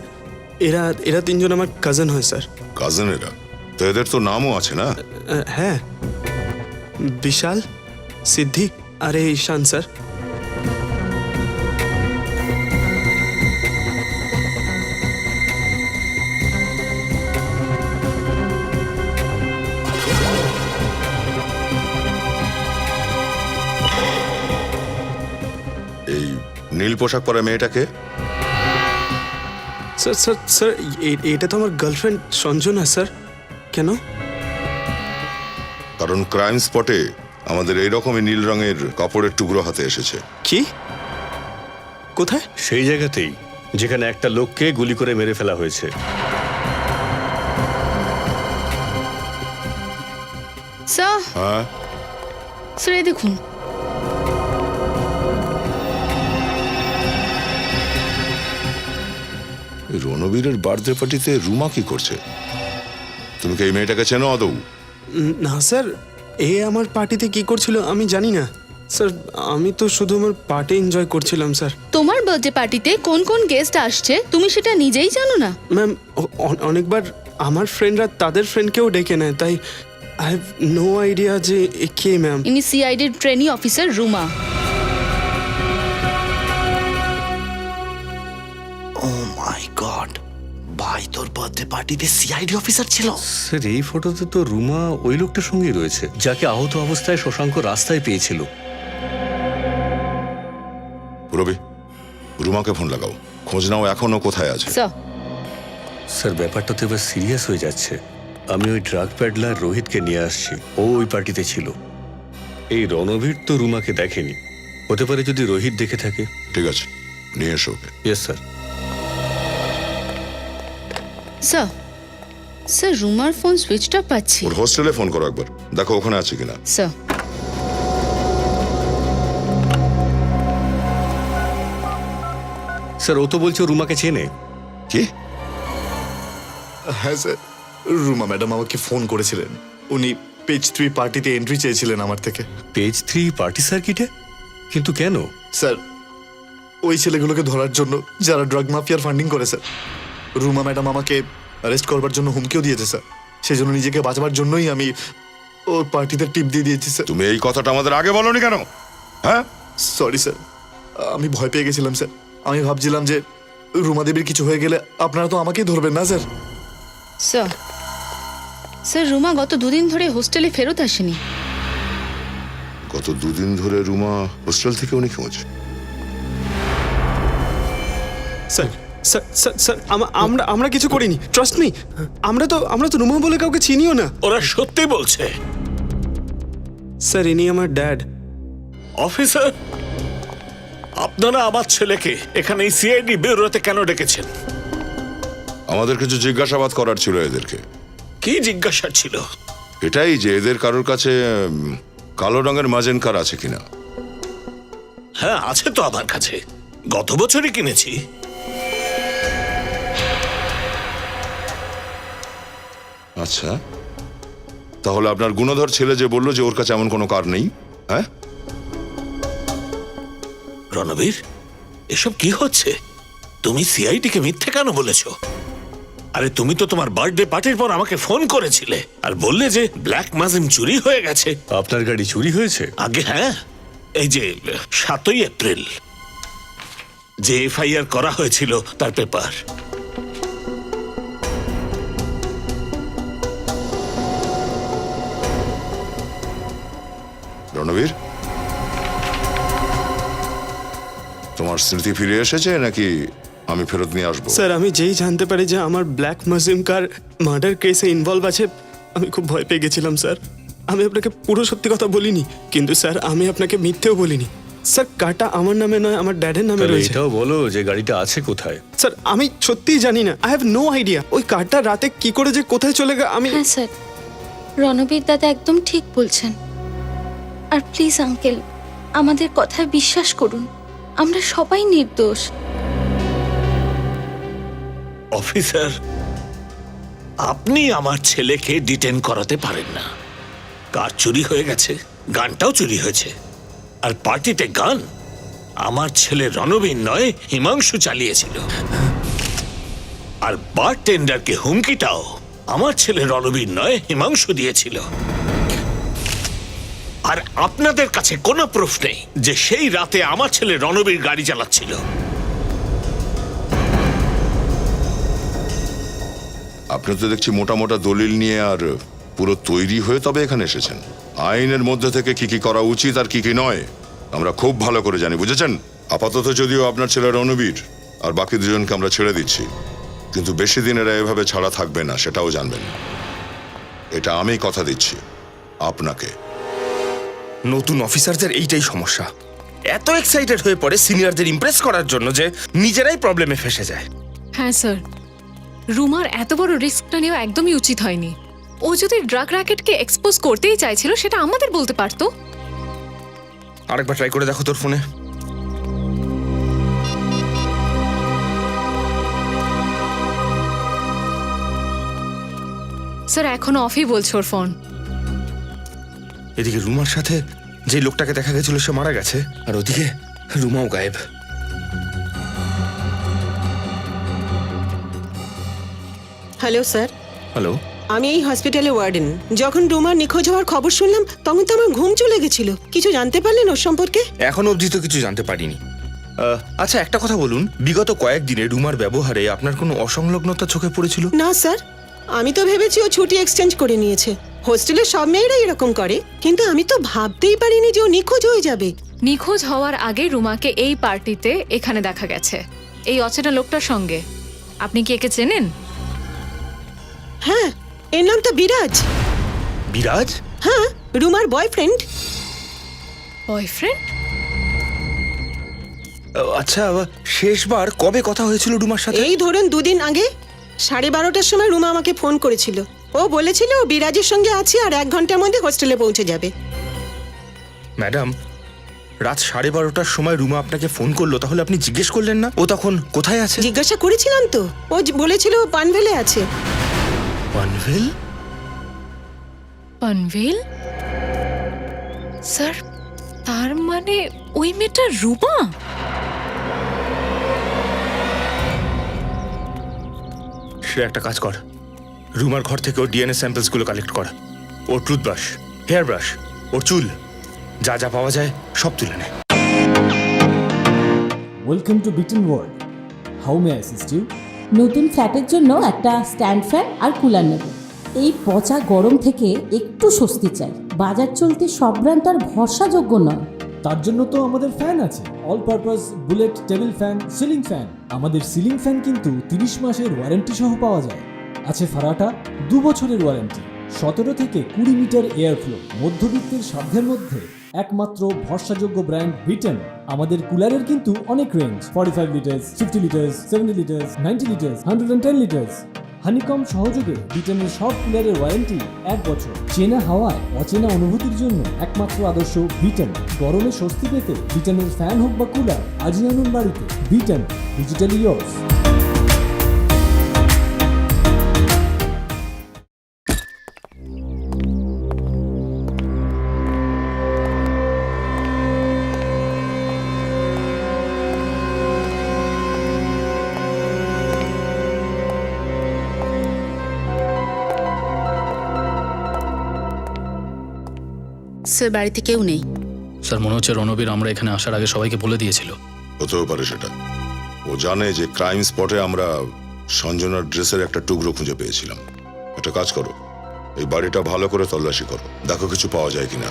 এরা তিনজন আমার কাজিন হয় স্যার। কাজিন এরা? তো এদের তো নামও আছে না? হ্যাঁ, বিশাল, সিদ্ধি আর এই ঈশান স্যার। এই নীল পোশাক পরা মেয়েটাকে? স্যার স্যার স্যার এটা তো আমার গার্লফ্রেন্ড সঞ্জনা স্যার। কেন? কারণ ক্রাইম স্পটে আমাদের এইরকমই নীল রঙের কাপড়ের টুকরো হাতে এসেছে। কি? কোথায়? সেই জায়গাতেই যেখানে একটা লোককে গুলি করে মেরে ফেলা হয়েছে। স্যার হ্যাঁ স্যার এই দেখুন। এই রণবীরের বার্থডে পার্টিতে রুমা কি করছে? তুমি কি এই মেয়েটাকে চেনো আদৌ? না স্যার, এ আমার পার্টিতে কি করছিল আমি জানি না স্যার। আমি তো শুধু আমার পার্টি এনজয় করছিলাম স্যার। তোমার বার্থডে পার্টিতে কোন কোন গেস্ট আসছে তুমি সেটা নিজেই জানো না? ম্যাম, অনেকবার আমার ফ্রেন্ডরা তাদের ফ্রেন্ডকেও ডেকে নেয়, তাই আই হ্যাভ নো আইডিয়া যে এ কে ম্যাম। ইনি সিআইডির ট্রেনি অফিসার রুমা। ও মাই গড, ভাই তোর বার্থডে পার্টিতে সিআইডি অফিসার ছিল? স্যার এই ফটোতে তো রুমা ওই লোকটার সঙ্গেই রয়েছে যাকে আহত অবস্থায় শশাঙ্ক রাস্তায় পেয়েছিল। রবি, রুমাকে ফোন লাগাও, খোঁজ নাও এখনো কোথায় আছে। স্যার স্যার ব্যাপারটা তো এবার সিরিয়াস হয়ে যাচ্ছে। আমি ওই ড্রাগ প্যাডলার রোহিতকে নিয়ে আসছি, ও ওই পার্টিতে ছিল। এই রণবীর তো রুমাকে দেখেনি, হতে পারে যদি রোহিত দেখে থাকে। ঠিক আছে, নিয়ে এসো okay. Yes sir. Sir sir রুমার ফোন সুইচড অফ পাচ্ছি। ওর হোস্টেলে ফোন করো একবার, দেখো ওখানে আছে কিনা। স্যার স্যার ও তো বলছে ও রুমাকে চেনে। কি? হ্যাঁ স্যার, রুমা ম্যাডাম আমাকে ফোন করেছিলেন। উনি পেজ 3 পার্টিতে এন্ট্রি চেয়েছিলেন আমার থেকে। পেজ 3 পার্টি সার্কিটে? কিন্তু কেন? স্যার ওই ছেলেগুলোকে ধরার জন্য যারা ড্রাগ মাফিয়ার ফান্ডিং করে স্যার। রুমা ম্যাডাম আমাকে অ্যারেস্ট করবার জন্য হুমকিও দিয়েছে স্যার। সেই জন্য নিজেকে বাঁচাবার জন্যই আমি ওর পার্টিতে টিপ দিয়ে দিয়েছি স্যার। তুমি এই কথাটা আমাদের আগে বলনি কেন? হ্যাঁ সরি স্যার, আমি ভয় পেয়ে গেছিলাম স্যার। আমি ভাবছিলাম যে রুমা দেবীর কিছু হয়ে গেলে আপনারা তো আমাকেই ধরবেন না স্যার। স্যার স্যার রুমা গত দুদিন ধরে হোস্টেলে ফেরত আসেনি। গত দুদিন ধরে রুমা হোস্টেল থেকে উনি খোঁজ। স্যার স্যার স্যার স্যার আমরা আমরা কিছু করিনি, ট্রাস্ট মি। আমরা তো রুমা বলে কাউকে চিনিও না। ওরা সত্যি বলছে। স্যার ইনি আমার ড্যাড। অফিসার, আপনারা আমার ছেলেকে এখানে এই সিআইডি ব্যুরোতে কেন ডেকেছেন? আমাদের কিছু জিজ্ঞাসাবাদ করার ছিল এদেরকে। কি জিজ্ঞাসা ছিল? এটাই যে এদের কারোর কাছে কালো রঙের মাজেন কার আছে কিনা। হ্যাঁ আছে তো আমার কাছে, গত বছরই কিনেছি। আচ্ছা, তাহলে আপনার গুণধর ছেলে যে বললো যে ওর কাছে এমন কোনো কার নেই, হ্যাঁ? রণবীর, এসব কি হচ্ছে? তুমি সিআইডি কে মিথ্যে কেন বলেছো? আরে তুমি তো তোমার বার্থডে পার্টির পর আমাকে ফোন করেছিলে আর বললে যে ব্ল্যাক মাজিম চুরি হয়ে গেছে। আপনার গাড়ি চুরি হয়েছে? আগে হ্যাঁ, এই যে 7ই এপ্রিল যে এফআইআর করা হয়েছিল তার পেপার। রণবীর, তোমার স্মৃতি ফিরে এসেছে নাকি আমি ফেরত নিয়ে আসবো? স্যার আমি যেই জানতে পারি যে আমার ব্ল্যাক মাজিম কার মার্ডার কেসে ইনভলভ আছে, আমি খুব ভয় পেয়ে গেছিলাম স্যার। আমি আপনাকে পুরো সত্যি কথা বলিনি, কিন্তু স্যার আমি আপনাকে মিথ্যেও বলিনি। স্যার কারটা আমার নামে নয়, আমার ড্যাডের নামে রয়েছে। এটাও বলো যে গাড়িটা আছে কোথায়। স্যার আমি সত্যিই জানি না, আই হ্যাভ নো আইডিয়া। ওই কারটা রাতে কি করে যে কোথায় চলে গেল আমি। হ্যাঁ স্যার, রণবীর দাদা একদম ঠিক বলছেন। আর প্লিজ আঙ্কেল, আমাদের কথায় বিশ্বাস করুন, আমরা সবাই নির্দোষ। অফিসার, আপনি আমার ছেলেকে ডিটেন করাতে পারেন না। কার চুরি হয়ে গেছে, গানটাও চুরি হয়েছে। আর পার্টিতে গান আমার ছেলে রণবীর নয় হিমাংশু চালিয়েছিল। আর বারটেন্ডারকে হুমকিটাও আমার ছেলে রণবীর নয় হিমাংশু দিয়েছিল। আর আপনাদের কাছে কোনো প্রুফ নেই যে সেই রাতে আমার ছেলে রণবীর গাড়ি চালাচ্ছিল। আপনি তো দেখছি মোটা মোটা দলিল নিয়ে আর পুরো তৈরি হয়ে তবে এখানে এসেছেন। আইনের মধ্যে থেকে কি কি করা উচিত আর কি কি নয় আমরা খুব ভালো করে জানি, বুঝেছেন? আপাতত যদিও আপনার ছেলে রণবীর আর বাকি দুজনকে আমরা ছেড়ে দিচ্ছি, কিন্তু বেশি দিন এরা এভাবে ছাড়া থাকবে না, সেটাও জানবেন। এটা আমি কথা দিচ্ছি আপনাকে। নতুন অফিসারদের এইটাই সমস্যা, এত এক্সাইটেড হয়ে পড়ে সিনিয়রদের ইমপ্রেস করার জন্য যে নিজেরাই প্রবলেমে ফেসে যায়। হ্যাঁ স্যার, রুমার এত বড় রিস্কটা নেওয়া একদমই উচিত হয়নি। ও যদি ড্রাগ র্যাকেটকে এক্সপোজ করতেই চাইছিল সেটা আমাদের বলতে পারতো। আরেকবার ট্রাই করে দেখো তোর ফোনে। স্যার এখনো অফই বলছে ওর ফোন। এদিকে রুমার সাথে যে লোকটাকে দেখা গেছিল সে মারা গেছে, আর ওদিকে রুমাও গায়েব। Hello sir. হ্যালো, আমি এই হসপিটালে ওয়ার্ডেন। যখন রুমার নিখোঁজ হওয়ার খবর শুনলাম তখন তো আমার ঘুম চলে গেছিল। কিছু জানতে পারলেন ওর সম্পর্কে? এখন অবধি তো কিছু জানতে পারিনি। আচ্ছা একটা কথা বলুন, বিগত কয়েকদিনে রুমার ব্যবহারে আপনার কোনো অসংলগ্নতা চোখে পড়েছিল? না স্যার, আমি তো ভেবেছি ও ছুটি এক্সচেঞ্জ করে নিয়েছে। হোস্টেলের সব মেয়েরাই এরকম করে, কিন্তু আমি তো ভাবতেই পারিনি যে ও নিখোঁজ হয়ে যাবে। নিখোঁজ হওয়ার আগে রুমাকে এই পার্টিতে এখানে দেখা গেছে এই অচেনা লোকটার সঙ্গে। আপনি কি একে চেনেন? হ্যাঁ, এর নামটা বিরাজ। বিরাজ? হ্যাঁ, রুমার বয়ফ্রেন্ড। বয়ফ্রেন্ড? আচ্ছা, শেষবার কবে কথা হয়েছিল রুমার সাথে? এই ধরুন 2 দিন আগে 12:30টার সময় রুমা আমাকে ফোন করেছিল। ও বলেছিল ও বিরাজের সঙ্গে আছে আর 1 ঘন্টার মধ্যে হোস্টেলে পৌঁছে যাবে। ম্যাডাম, রাত 12:30টার সময় রুমা আপনাকে ফোন করলো, তাহলে আপনি জিজ্ঞেস করলেন না ও তখন কোথায় আছে? জিজ্ঞাসা করেছিলাম তো, ও বলেছিল ও পানভেলে আছে। পানভেল? পানভেল? স্যার তার মানে ওই মেয়েটা রুমা? সে একটা কাজ কর, রুমার ঘর থেকে ওর ডিএনএ স্যাম্পলস গুলো কালেক্ট কর। ওর টুথব্রাশ, হেয়ার ব্রাশ, ওর চুল, যা যা পাওয়া যায় সব তুলে নে। Welcome to Beaton world. How may I assist you? নতুন ফ্ল্যাটের জন্য একটা স্ট্যান্ড ফ্যান আর কুলার নেব। এই পচা গরম থেকে একটু স্বস্তি চাই। বাজার চলতে সব ব্র্যান্ড তো আর ভরসাযোগ্য নয়। তার জন্য তো আমাদের ফ্যান আছে, all purpose bullet table fan, ceiling fan. আমাদের সিলিং ফ্যান কিন্তু 30 মাসের ওয়ারেন্টি সহ পাওয়া যায়। আছে ফারাটা 2 বছরের ওয়ারেন্টি, 17 থেকে 20 মিটার এয়ার ফ্লো। মধ্যবিত্তের সাধ্যের মধ্যে একমাত্র ভরসাযোগ্য ব্র্যান্ড বিটেন। আমাদের কুলারের কিন্তু অনেক range, 45 litres, 50 litres, 70 litres, 90 litres, 110 litres. Honeycomb সহযোগে বিটেনের সব কুলারের ওয়ারেন্টি 1 বছর। চেনা হাওয়ায় অচেনা অনুভূতির জন্য একমাত্র আদর্শ বিটেন। গরমে স্বস্তি পেতে বিটেনের ফ্যান হোক বা কুলার, আজই আনুন বাড়িতে। Beaten, digitally years. স্যার বাড়িতে কেউ নেই। স্যার মনে হচ্ছে রণবীর আমরা এখানে আসার আগে সবাইকে বলে দিয়েছিল। হতেও পারে সেটা। ও জানে যে ক্রাইম স্পটে আমরা সঞ্জনার ড্রেসের একটা টুকরো খুঁজে পেয়েছিলাম। একটা কাজ করো, এই বাড়িটা ভালো করে তল্লাশি করো, দেখো কিছু পাওয়া যায় কিনা।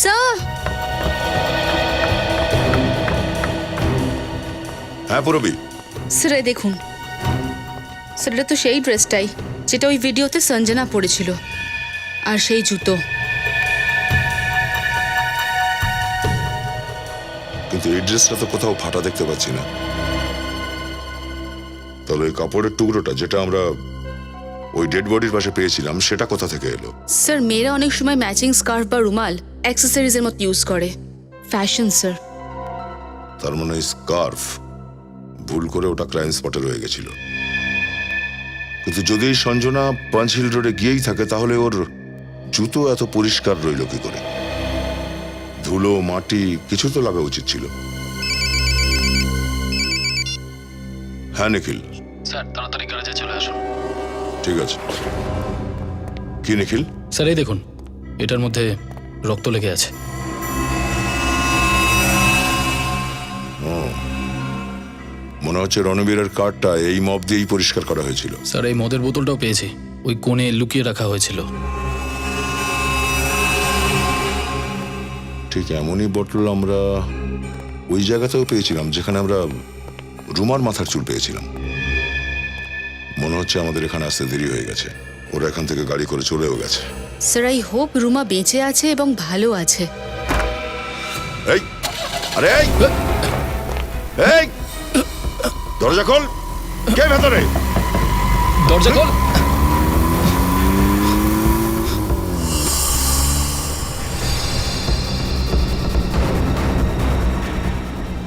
স্যার, হ্যাঁ পুরবি। স্যার এই দেখুন, স্যার এটা তো সেই ড্রেসটাই যেটা ওই ভিডিওতে সঞ্জনা পরেছিল, আর সেই জুতো। কিন্তু এই ড্রেসটা তো কোথাও ফাটা দেখতে পাচ্ছি না। তাহলে ওই কাপড়ের টুকরোটা যেটা আমরা ওই ডেড বডির পাশে পেয়েছিলাম সেটা কোথা থেকে এলো? স্যার মেয়েরা অনেক সময় ম্যাচিং স্কার্ফ বা রুমাল অ্যাক্সেসরিজের মতো ইউজ করে। Fashion sir. তার মানে স্কার্ফ ভুল করে ওটা ক্রাইম স্পটে রয়ে গেছিল। কিন্তু যদি এই সঞ্জনা পাঞ্চ হিল রোডে গিয়েই থাকে তাহলে ওর জুতো এত পরিষ্কার রইল কি করে? ধুলো মাটি কিছু তো লাগা উচিত ছিল। হ্যাঁ নিখিল, স্যার তাড়াতাড়ি গ্যারেজে চলে আসুন। ঠিক আছে। কি নিখিল? স্যার এই দেখুন, এটার মধ্যে রক্ত লেগে আছে। মনে হচ্ছে রণবীরের কার্ডটা এই মব দিয়েই পরিষ্কার করা হয়েছিল। স্যার এই মদের বোতলটাও পেয়েছি, ওই কোণে লুকিয়ে রাখা হয়েছিল। ঠিক এমনই বোতল আমরা ওই জায়গাতেও পেয়েছিলাম যেখানে আমরা রুমার মাথার চুল পেয়েছিলাম। মনে হচ্ছে আমাদের এখানে আসতে দেরি হয়ে গেছে, ওরা এখান থেকে গাড়ি করে চলেও গেছে। স্যার আই হোপ রুমা বেঁচে আছে এবং ভালো আছে। এই আরে এই এই দরজা খোল, কে ভেতরে? দরজা খোল।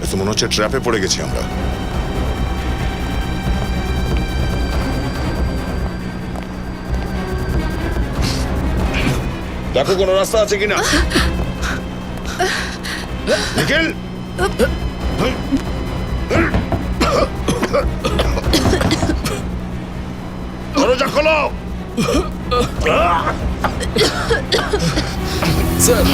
এত মনে হচ্ছে ট্র্যাপে পড়ে গেছি আমরা। দেখো কোনো রাস্তা আছে কিনা। নিখিল, দরজা খোলো। স্যার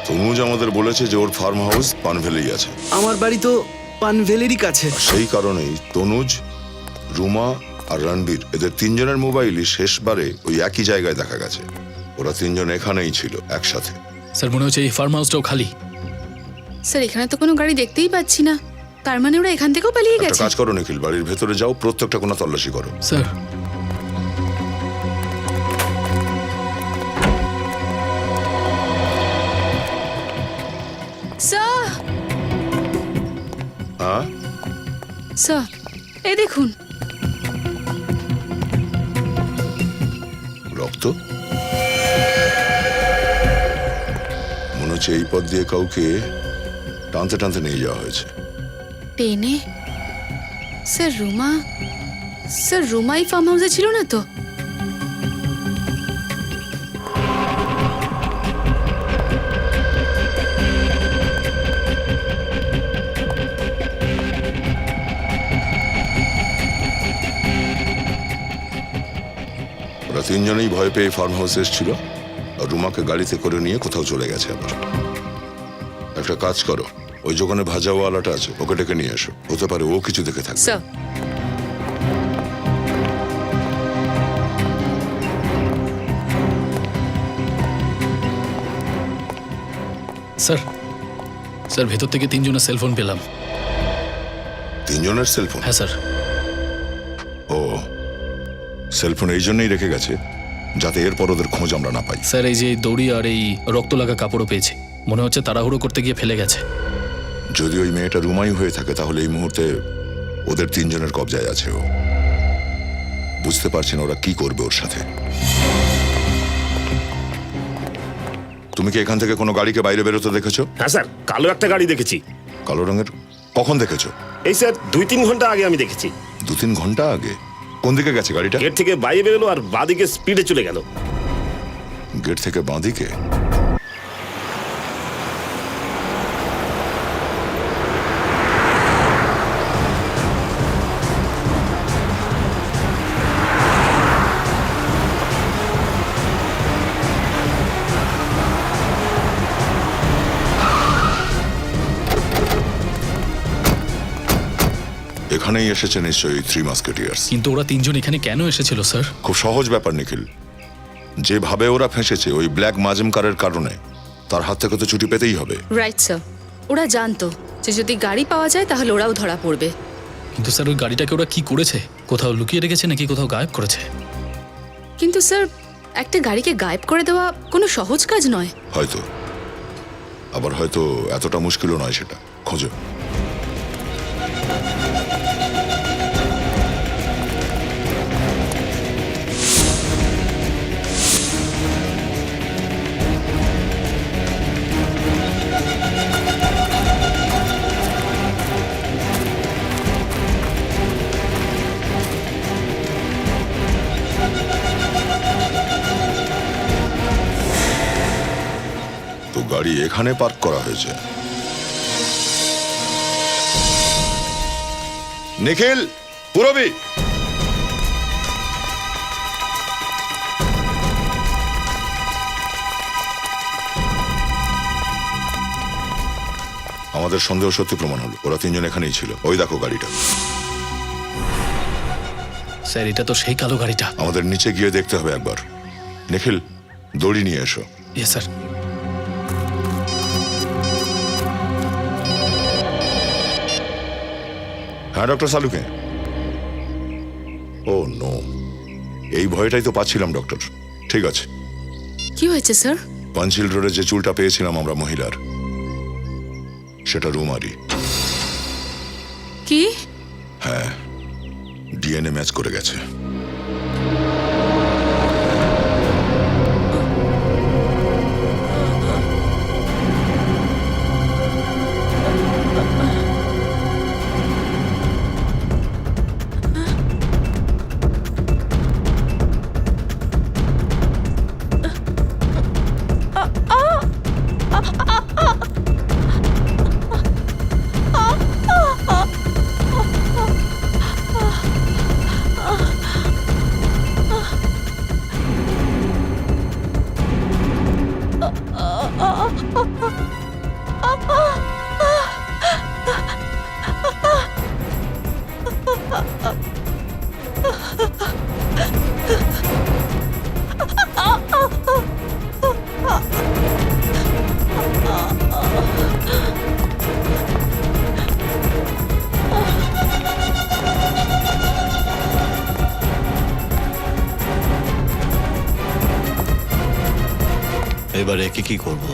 তনুজ আমাদের বলেছে যে ওর ফার্ম হাউস পানভেলেই আছে। আমার বাড়ি তো পানভেলেরই কাছে। সেই কারণেই তনুজ, রুমা আর রণবীর এদের তিনজনের মোবাইলই শেষবারে ওই একই জায়গায় দেখা গেছে। ওরা তিনজন এখানেই ছিল একসাথে। স্যার মনে হচ্ছে এই ফার্ম হাউসটাও খালি। স্যার এখানে তো কোনো গাড়ি দেখতেই পাচ্ছি না, তার মানে ওরা এখান থেকেও পালিয়ে একটা গেছে। কাজ করো নিখিল, বাড়ির ভেতরে যাও, প্রত্যেকটা কোনো তল্লাশি করো। স্যার স্যার হ্যাঁ স্যার এই দেখুন রক্ত। মনে হচ্ছে এই পথ দিয়ে কাউকে টানতে টানতে নিয়ে যাওয়া হয়েছে। টেনে। স্যার রুমা এই ফার্ম হাউসে ছিল না তো? ওরা তিনজনেই ভয় পেয়ে ফার্ম হাউসে এসেছিল আর রুমাকে গাড়িতে করে নিয়ে কোথাও চলে গেছে। আবার একটা কাজ করো, ওই দোকানে ভাজাওয়ালাটা আছে, ওকে ডেকে নিয়ে এসো, হতে পারে ও কিছু দেখে থাকবে। স্যার স্যার স্যার ভেতর থেকে তিনজনের সেলফোন পেলাম। তিনজনের সেলফোন? হ্যাঁ স্যার। ও, সেলফোন এই জন্যই রেখে গেছে যাতে এরপর ওদের খোঁজ আমরা না পাই। স্যার এই যে দড়ি আর এই রক্ত লাগা কাপড়ও পেয়েছি, মনে হচ্ছে তাড়াহুড়ো করতে গিয়ে ফেলে গেছে। যদি ওই মেয়েটা রুমাই হয়ে থাকে তাহলে এই মুহূর্তে ওদের তিনজনের কবজায় আছে ও। বুঝতে পারছি না ওরা কি করবে ওর সাথে। তুমি কি এখান থেকে কোনো গাড়িকে বাইরে বেরোতে দেখেছো? হ্যাঁ স্যার, কালো একটা গাড়ি দেখেছি। কালো রঙের কখন দেখেছো? এই স্যার 2-3 ঘন্টা আগে আমি দেখেছি। 2-3 ঘন্টা আগে? কোন দিকে গেছে গাড়িটা? গেট থেকে বাইরে বেরোলো আর বাঁদিকে স্পিডে চলে গেল। গেট থেকে বাঁদিকে? এখানেই এসেছে নিশ্চয়ই থ্রি মাস্কেটিয়ার্স। কিন্তু ওরা তিনজন এখানে কেন এসেছিল স্যার? খুব সহজ ব্যাপার নিখিল, যেভাবে ওরা ফেঁসেছে ওই ব্ল্যাক মাজেমকারের কারণে, তার হাত থেকে তো ছুটি পেতেই হবে। রাইট স্যার, ওরা জানতো যে যদি গাড়ি পাওয়া যায় তাহলে ওরাও ধরা পড়বে। কিন্তু স্যার ওই গাড়িটাকে ওরা কি করেছে? কোথাও লুকিয়ে রেখেছে নাকি কোথাও গায়েব করেছে? কিন্তু স্যার একটা গাড়িকে গায়েব করে দেওয়া কোনো সহজ কাজ নয়। হয়তো, আবার হয়তো এতটা মুশকিলও নয় সেটা। খোঁজো। তো গাড়ি এখানে পার্ক করা হয়েছে। নিখিল, পুরবি, আমাদের সন্দেহ সত্যি প্রমাণ হলো। ওরা তিনজন এখানেই ছিল। ওই দেখো গাড়িটা। স্যার এটা তো সেই কালো গাড়িটা। আমাদের নিচে গিয়ে দেখতে হবে একবার। নিখিল, দড়ি নিয়ে এসো। Yes sir. হ্যাঁ ডক্টর সালুকে। ও নো, এই ভয়টাই তো পাচ্ছিলাম ডক্টর। ঠিক আছে। কি হয়েছে স্যার? পাঞ্চিল রোডে যে চুলটা পেয়েছিলাম আমরা মহিলার, সেটা রুমারি। কি? হ্যাঁ, ডিএনএ ম্যাচ করে গেছে। এবারে কি করবো?